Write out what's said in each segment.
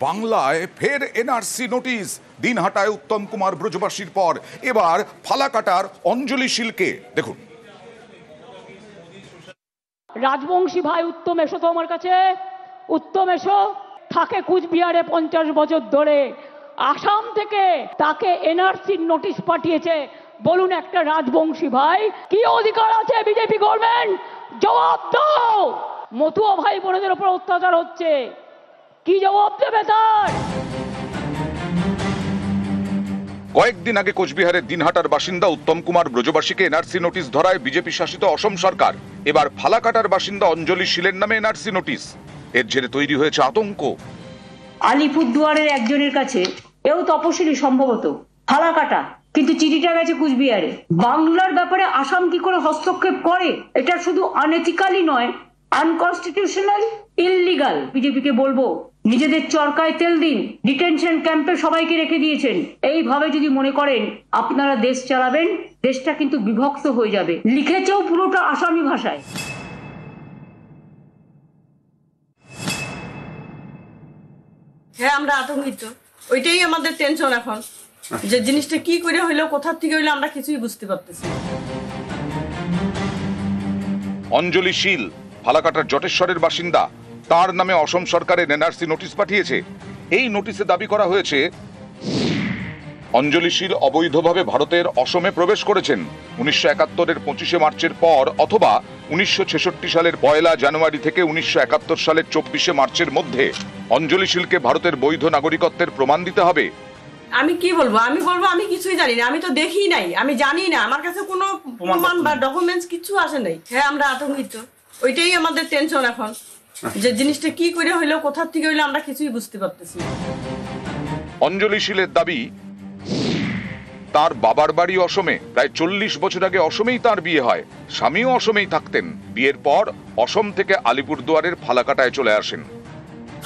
বাংলায় ফের NRC notice. দিনহাটায় Uttam Kumar ব্রজবাসীর পর এবার ফালাকাটার অঞ্জলি শীলকে দেখুন। রাজবংশী ভাই উত্তম, এসো তো আমার কাছে। উত্তম এসো। থাকে কুচবিহারে 50 বছর ধরে, আসাম থেকে তাকে এনআরসির নোটিশ পাঠিয়েছে। বলুন একটা রাজবংশী ভাই কি অধিকার আছে বিজেপি গভর্নমেন্ট? জবাব দাও। মতুয়া ভাই বোনদের উপর অত্যাচার হচ্ছে, কি জবাব দেবে তার? কয়েকদিন আগে কোচবিহারের দিনহাটার বাসিন্দা উত্তম কুমার ব্রজবাসীকে এনআরসি নোটিশ ধরায় বিজেপি শাসিত অসম সরকার। এবার ফালাকাটার বাসিন্দা অঞ্জলি শীলের নামে এনআরসি নোটিশ। এর জেরে তৈরি হয়েছে আতঙ্ক। আলিপুরদুয়ারের একজনের কাছে, এও তপশিলি সম্ভবত, ফালাকাটা, কিন্তু চিঠিটা গেছে কুচবিহারে। বাংলার ব্যাপারে আসাম কি করে হস্তক্ষেপ করে? এটা শুধু আনএথিক্যালি নয়, আনকনস্টিটিউশনাল, ইললিগাল। বিজেপিকে বলবো, নিজেদের চরকায় তেল দিন। ডিটেনশন ক্যাম্পে সবাইকে রেখে দিয়েছেন। এইভাবে যদি মনে করেন আপনারা দেশ চালাবেন, দেশটা কিন্তু বিভক্ত হয়ে যাবে। লিখেছেও পুরোটা আসামি ভাষায়। হ্যাঁ, আমরা আতঙ্কিত। ওইটাই আমাদের টেনশন এখন, যে জিনিসটা কি করে হইলো, কোথা থেকে হইলো, আমরা কিছুই বুঝতে পারতেছি না। অঞ্জলি শীল ফালাকাটার জটেশ্বরের বাসিন্দা। তার নামে অসম সরকারের এনআরসি নোটিশ পাঠিয়েছে। এই নোটিশে দাবি করা হয়েছে অঞ্জলি শীল অবৈধভাবে ভারতের অসমে প্রবেশ করেছেন 1971-এর 25শে মার্চের পর, অথবা 1966 সালের 1 জানুয়ারি থেকে 1971 সালের 24শে মার্চের মধ্যে। অঞ্জলি শীলকে ভারতের বৈধ নাগরিকত্বের প্রমাণ দিতে হবে। আমি কি বলবো? আমি বলবো আমি কিছুই জানি না, আমি তো দেখি নাই, আমি জানি না, আমার কাছে কোনো প্রমাণ বা ডকুমেন্টস কিছু আসে নাই। হ্যাঁ, আমরা আতঙ্কিত। ওইটাই আমাদের টেনশন এখন, যে জিনিসটা কি করে হইলো, কোথা থেকে হইলো, আমরা কিছুই বুঝতে পারতেছি না। অঞ্জলি শীলের দাবি, তার বাবার বাড়ি অসমে। প্রায় 40 বছর আগে অসমেই তার বিয়ে হয়। স্বামীও অসমেই থাকতেন। বিয়ের পর অসম থেকে আলিপুরদুয়ারের ফালাকাটায় চলে আসেন।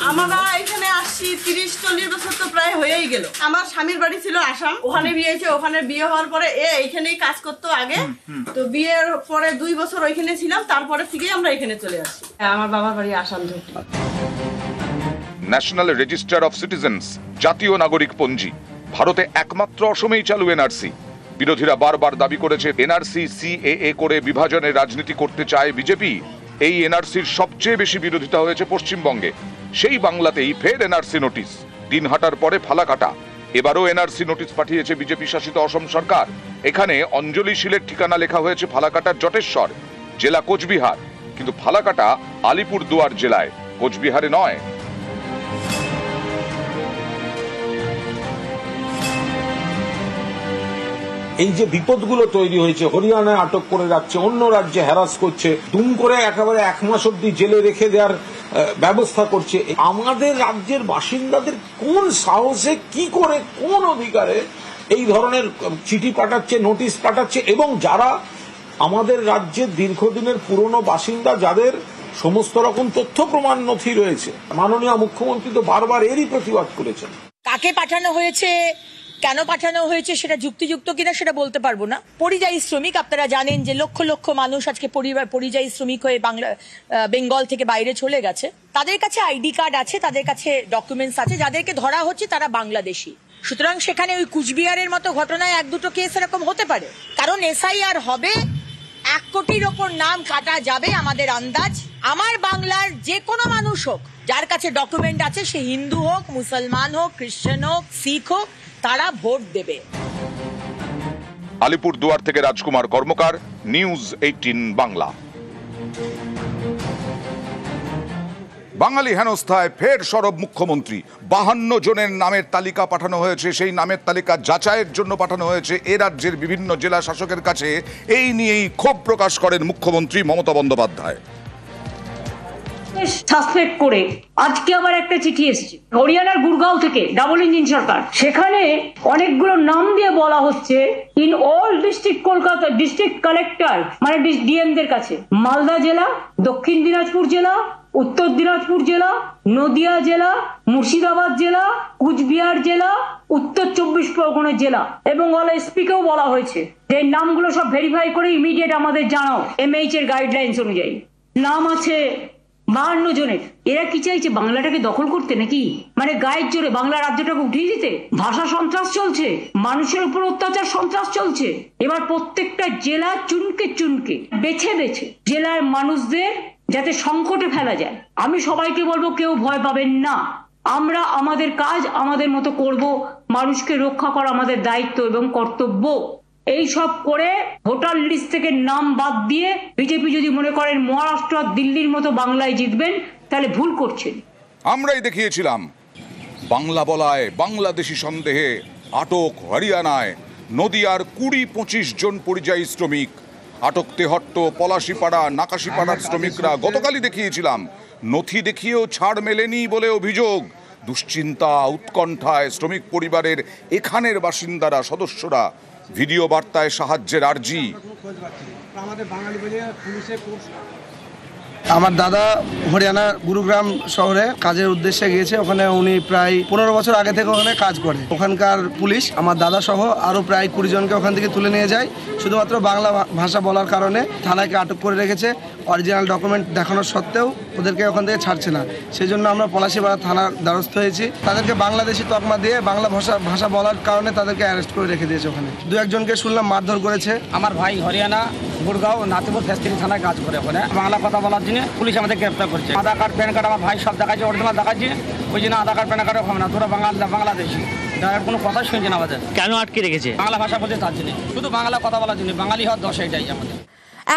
আমরা এখানে আসছি 30-40 বছর তো প্রায় হয়েই গেল। আমার স্বামীর বাড়ি ছিল আসাম, ওখানে বিয়ে হয়েছে। ওখানে বিয়ে হওয়ার পরে এইখানেই কাজ করতো আগে। তো বিয়ের পরে 2 বছর ওইখানে ছিলাম, তারপরে থেকে আমরা এখানে চলে আসছি। আমার বাবার বাড়ি আসাম ধরতে। ন্যাশনাল রেজিস্টার অফ সিটিজেন্স, জাতীয় নাগরিক পঞ্জি। ভারতে একমাত্র অসমেই চালু এনআরসি। বিরোধীরা বারবার দাবি করেছে এনআরসি সিএএ করে বিভাজনের রাজনীতি করতে চায় বিজেপি। এই এনআরসির সবচেয়ে বেশি বিরোধিতা হয়েছে পশ্চিমবঙ্গে। সেই বাংলাতেই ফের এনআরসি নোটিশ। দিনহাটার পরে ফালাকাটা। এবারও এনআরসি নোটিশ পাঠিয়েছে বিজেপি শাসিত অসম সরকার। এখানে অঞ্জলি শীলের ঠিকানা লেখা হয়েছে ফালাকাটার জটেশ্বর, জেলা কোচবিহার। কিন্তু ফালাকাটা আলিপুরদুয়ার জেলায়, কোচবিহারে নয়। এই যে বিপদগুলো তৈরি হয়েছে, হরিয়ানায় আটক করে যাচ্ছে, অন্য রাজ্যে হ্যারাস করছে, দুম করে একেবারে 1 মাস অব্দি জেলে রেখে দেওয়ার ব্যবস্থা করছে। আমাদের রাজ্যের বাসিন্দাদের কোন সাহসে, কি করে, কোন অধিকারে এই ধরনের চিঠি পাঠাচ্ছে, নোটিশ পাঠাচ্ছে? এবং যারা আমাদের রাজ্যের দীর্ঘদিনের পুরনো বাসিন্দা, যাদের সমস্ত রকম তথ্য প্রমাণ নথি রয়েছে, মাননীয় মুখ্যমন্ত্রী তো বারবার এরই প্রতিবাদ করেছেন। কাকে পাঠানো হয়েছে, কেন পাঠানো হয়েছে, সেটা যুক্তিযুক্ত কিনা সেটা বলতে পারবো না। পরিযায়ী শ্রমিক, আপনারা জানেন যে লক্ষ লক্ষ মানুষ আজকে পরিযায়ী শ্রমিক হয়ে বেঙ্গল থেকে বাইরে চলে গেছে। তাদের কাছে আইডি কার্ড আছে, তাদের কাছে ডকুমেন্টস আছে। যাদেরকে ধরা হচ্ছে তারা বাংলাদেশি। সুতরাং সেখানে ওই কুচবিহারের মতো ঘটনায় 1-2টো কেস এরকম হতে পারে। কারণ এসআইআর হবে, 1 কোটির ওপর নাম কাটা যাবে আমাদের আন্দাজ। আমার বাংলার যে কোনো মানুষ হোক, যার কাছে ডকুমেন্ট আছে, সে হিন্দু হোক, মুসলমান হোক, খ্রিস্টান হোক, শিখ হোক, তারা ভোট দেবে। আলিপুরদুয়ার থেকে রাজকুমার কর্মকার, নিউজ 18 বাংলা। বাঙালি হেনস্থায় ফের সরব মুখ্যমন্ত্রী। 52 জনের নামের তালিকা পাঠানো হয়েছে। সেই নামের তালিকা যাচাইয়ের জন্য পাঠানো হয়েছে এ রাজ্যের বিভিন্ন জেলা শাসকের কাছে। এই নিয়েই ক্ষোভ প্রকাশ করেন মুখ্যমন্ত্রী মমতা বন্দ্যোপাধ্যায়। সাসপেক্ট করে আজকে আবার একটা চিঠি এসেছে হরিয়ানার গুরগাঁও থেকে, ডাবল ইঞ্জিন সরকার। সেখানে অনেকগুলো নাম দিয়ে বলা হচ্ছে in all district Kolkata, district collector মানে ডিএমদের কাছে, মালদা জেলা, দক্ষিণ দিনাজপুর জেলা, উত্তর দিনাজপুর জেলা, নদিয়া জেলা, মুর্শিদাবাদ জেলা, কুচবিহার জেলা, উত্তর 24 পরগনা জেলা, এবং অল এসপিকেও বলা হয়েছে যে নামগুলো সব ভেরিফাই করে ইমিডিয়েট আমাদের জানাও, এমএইচ এর গাইডলাইন্স অনুযায়ী। নাম আছে 52 জনের। এরা কি চাইছে, বাংলাটাকে দখল করতে নাকি? মানে গায়ের জোরে বাংলা রাজ্যটাকে উঠিয়ে দিতে? ভাষা সন্ত্রাস চলছে, মানুষের উপর অত্যাচার সন্ত্রাস চলছে। এবার প্রত্যেকটা জেলা চুনকে চুনকে বেছে বেছে জেলার মানুষদের যাতে সংকটে ফেলা যায়। আমি সবাইকে বলবো, কেউ ভয় পাবেন না। আমরা আমাদের কাজ আমাদের মতো করব। মানুষকে রক্ষা করা আমাদের দায়িত্ব এবং কর্তব্য। এই সব করে ভোটার লিস্ট থেকে নাম বাদ দিয়ে বিজেপি যদি মনে করেন মহারাষ্ট্র দিল্লির মতো বাংলায় জিতবেন, তাহলে ভুল করছেন। আমরাই দেখিয়েছিলাম বাংলা বলায় বাংলাদেশি সন্দেহে আটক হরিয়ানায় নদিয়ার 20-25 জন পরিযায়ী শ্রমিক আটক। তেহট্ট, পলাশিপাড়া, নাকাশিপাড়ার শ্রমিকরা গতকালই দেখিয়েছিলাম নথি দেখিয়েও ছাড় মেলেনি বলে অভিযোগ। দুশ্চিন্তা উৎকণ্ঠায় শ্রমিক পরিবারের এখানের বাসিন্দারা সদস্যরা। ভিডিও বার্তায় সাহায্যের আর্জি। আমার দাদা হরিয়ানা গুরুগ্রাম শহরে কাজের উদ্দেশ্যে গিয়েছে। ওখানে উনি প্রায় 15 বছর আগে থেকে ওখানে কাজ করে। ওখানকার পুলিশ আমার দাদা সহ আরও প্রায় 20 জনকে ওখান থেকে তুলে নিয়ে যায় শুধুমাত্র বাংলা ভাষা বলার কারণে। থানাকে আটক করে রেখেছে, অরিজিনাল ডকুমেন্ট দেখানোর সত্ত্বেও ওদেরকে ওখান থেকে ছাড়ছে না। সেই জন্য আমরা পলাশিপাড়া থানার দ্বারস্থ হয়েছি। তাদেরকে বাংলাদেশি তকমা দিয়ে বাংলা ভাষা বলার কারণে তাদেরকে অ্যারেস্ট করে রেখে দিয়েছে। ওখানে 2-1 জনকে শুনলাম মারধর করেছে। আমার ভাই হরিয়ানা গুড়গাঁও নাতিপুর ফেস্টিভ্যাল থানায় কাজ করে। ওখানে বাংলা কথা বলার জন্য পুলিশ আমাদের গ্রেপ্তার করছে। আধার কার্ড, প্যান কার্ড আমার ভাই সব দেখাচ্ছে, অরিজিনাল দেখাচ্ছে। ওই জন্য আধার কার্ড, প্যান কার্ড হবে না, তোরা বাংলাদেশি। কোনো কথা শুনছে না আমাদের। কেন আটকে রেখেছে? বাংলা ভাষা বলতে তার জন্য, শুধু বাংলা কথা বলার জন্য। বাঙালি হওয়ার দশাই যাই আমাদের।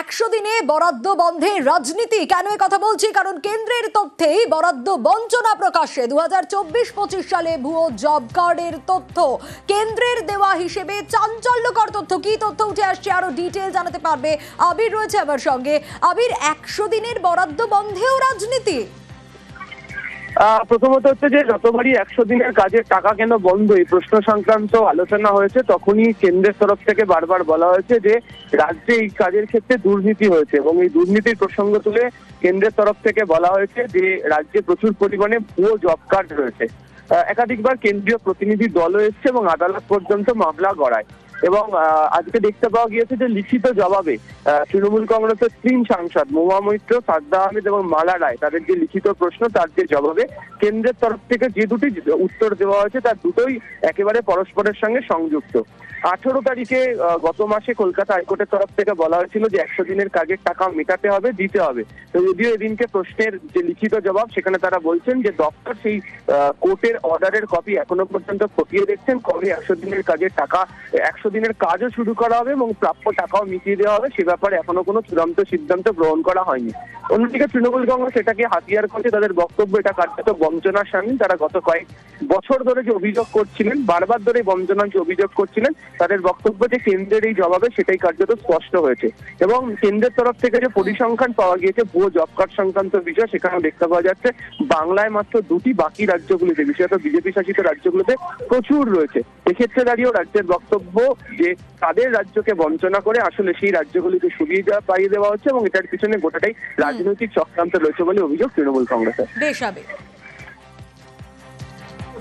100 দিনে বরাদ্দ বন্ধের রাজনীতি। কেন এ কথা বলছি? কারণ কেন্দ্রের তথ্যেই বরাদ্দ বঞ্চনা প্রকাশ্যে। 2024-25 সালে ভুয়ো জব কার্ডের তথ্য, কেন্দ্রের দেওয়া হিসেবে চাঞ্চল্যকর তথ্য। কি তথ্য উঠে আসছে আরো ডিটেইল জানাতে পারবে আবির, রয়েছে আমার সঙ্গে। আবির, 100 দিনের বরাদ্দ বন্ধেও রাজনীতি? প্রথমত হচ্ছে যে যতবারই 100 দিনের কাজের টাকা কেন বন্ধ এই প্রশ্ন সংক্রান্ত আলোচনা হয়েছে, তখনই কেন্দ্রের তরফ থেকে বারবার বলা হয়েছে যে রাজ্যে এই কাজের ক্ষেত্রে দুর্নীতি হয়েছে এবং এই দুর্নীতির প্রসঙ্গ তুলে কেন্দ্রের তরফ থেকে বলা হয়েছে যে রাজ্যে প্রচুর পরিমাণে ভুয়ো জব কার্ড রয়েছে। একাধিকবার কেন্দ্রীয় প্রতিনিধি দলও এসছে এবং আদালত পর্যন্ত মামলা গড়ায়। এবং আজকে দেখতে পাওয়া গিয়েছে যে লিখিত জবাবে তৃণমূল কংগ্রেসের 3 সাংসদ মহুয়া মৈত্র, সাদ্দা আহমেদ এবং মালা রায়, তাদের যে লিখিত প্রশ্ন তার যে জবাবে কেন্দ্রের তরফ থেকে যে দুটি উত্তর দেওয়া হয়েছে তার দুটোই একেবারে পরস্পরের সঙ্গে সংযুক্ত। 18 তারিখে গত মাসে কলকাতা হাইকোর্টের তরফ থেকে বলা হয়েছিল যে 100 দিনের কাজের টাকা মেটাতে হবে, দিতে হবে। তো যদিও এদিনকে প্রশ্নের যে লিখিত জবাব, সেখানে তারা বলছেন যে দপ্তর সেই কোর্টের অর্ডারের কপি এখনো পর্যন্ত খতিয়ে দেখছেন। কবে 100 দিনের কাজের টাকা, 100 দিনের কাজও শুরু করা হবে এবং প্রাপ্য টাকাও মিটিয়ে দেওয়া হবে, সে ব্যাপারে এখনো কোনো চূড়ান্ত সিদ্ধান্ত গ্রহণ করা হয়নি। অন্যদিকে তৃণমূল কংগ্রেস এটাকে হাতিয়ার করছে। তাদের বক্তব্য এটা কার্যত বঞ্চনার সামিল। তারা গত কয়েক বছর ধরে যে অভিযোগ করছিলেন, বারবার ধরে বঞ্চনার যে অভিযোগ করছিলেন, তাদের বক্তব্য যে কেন্দ্রের এই জবাবে সেটাই কার্যত স্পষ্ট হয়েছে। এবং কেন্দ্রের তরফ থেকে যে পরিসংখ্যান পাওয়া গিয়েছে ভুয়ো জব কার্ড সংক্রান্ত বিষয়, সেখানেও দেখতে পাওয়া যাচ্ছে বাংলায় মাত্র 2টি, বাকি রাজ্যগুলিতে, বিশেষত বিজেপি শাসিত রাজ্যগুলোতে প্রচুর রয়েছে। এক্ষেত্রে দাঁড়িয়েও রাজ্যের বক্তব্য যে তাদের রাজ্যকে বঞ্চনা করে আসলে সেই রাজ্যগুলিকে সুবিধা পাইয়ে দেওয়া হচ্ছে এবং এটার পিছনে গোটাটাই রাজনৈতিক চক্রান্ত রয়েছে বলে অভিযোগ তৃণমূল কংগ্রেসের।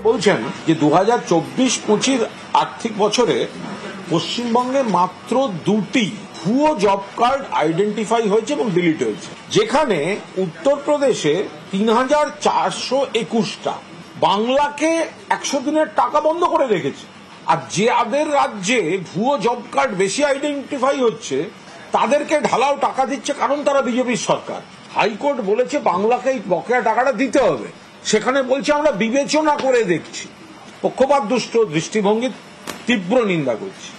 বলছেন যে 2024-25 আর্থিক বছরে পশ্চিমবঙ্গে মাত্র 2টি ভুয়ো জব কার্ড আইডেন্টিফাই হয়েছে এবং ডিলিট হয়েছে, যেখানে উত্তরপ্রদেশে 3421টা। বাংলাকে 100 দিনের টাকা বন্ধ করে রেখেছে। আর যাদের রাজ্যে ভুয়ো জব কার্ড বেশি আইডেন্টিফাই হচ্ছে তাদেরকে ঢালাও টাকা দিচ্ছে, কারণ তারা বিজেপির সরকার। হাইকোর্ট বলেছে বাংলাকে এই বকেয়া টাকাটা দিতে হবে, সেখানে বলছে আমরা বিবেচনা করে দেখছি। পক্ষপাত দুষ্ট দৃষ্টিভঙ্গির তীব্র নিন্দা করছি।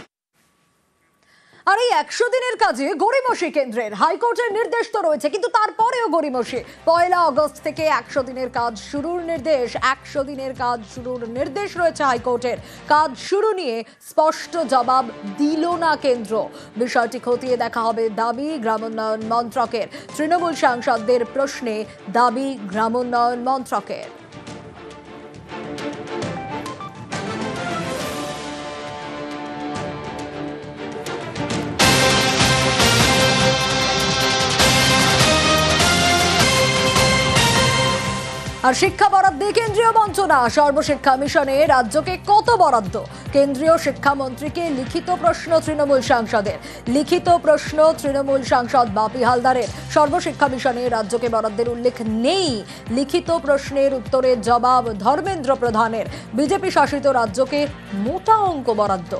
আর এই 100 দিনের কাজে গড়িমসি কেন্দ্রের। হাইকোর্টের নির্দেশ তো রয়েছে, কিন্তু তারপরেও গড়িমসি। 1 আগস্ট থেকে 100 দিনের কাজ শুরুর নির্দেশ। 100 দিনের কাজ শুরুর নির্দেশ রয়েছে হাইকোর্টের। কাজ শুরু নিয়ে স্পষ্ট জবাব দিল না কেন্দ্র। বিষয়টি খতিয়ে দেখা হবে দাবি গ্রামোন্নয়ন মন্ত্রকের। তৃণমূল সাংসদদের প্রশ্নে দাবি গ্রামোন্নয়ন মন্ত্রকের। আর শিক্ষা বরাদ্দে কেন্দ্রীয় বঞ্চনা, সর্বশিক্ষা মিশনে রাজ্যকে কত বরাদ্দ? কেন্দ্রীয় শিক্ষামন্ত্রীকে লিখিত প্রশ্ন তৃণমূল সাংসদের। লিখিত প্রশ্ন তৃণমূল সাংসদ বাপি হালদারের। সর্বশিক্ষা মিশনে রাজ্যকে বরাদ্দের উল্লেখ নেই। লিখিত প্রশ্নের উত্তরের জবাব ধর্মেন্দ্র প্রধানের। বিজেপি শাসিত রাজ্যকে মোটা অঙ্ক বরাদ্দ।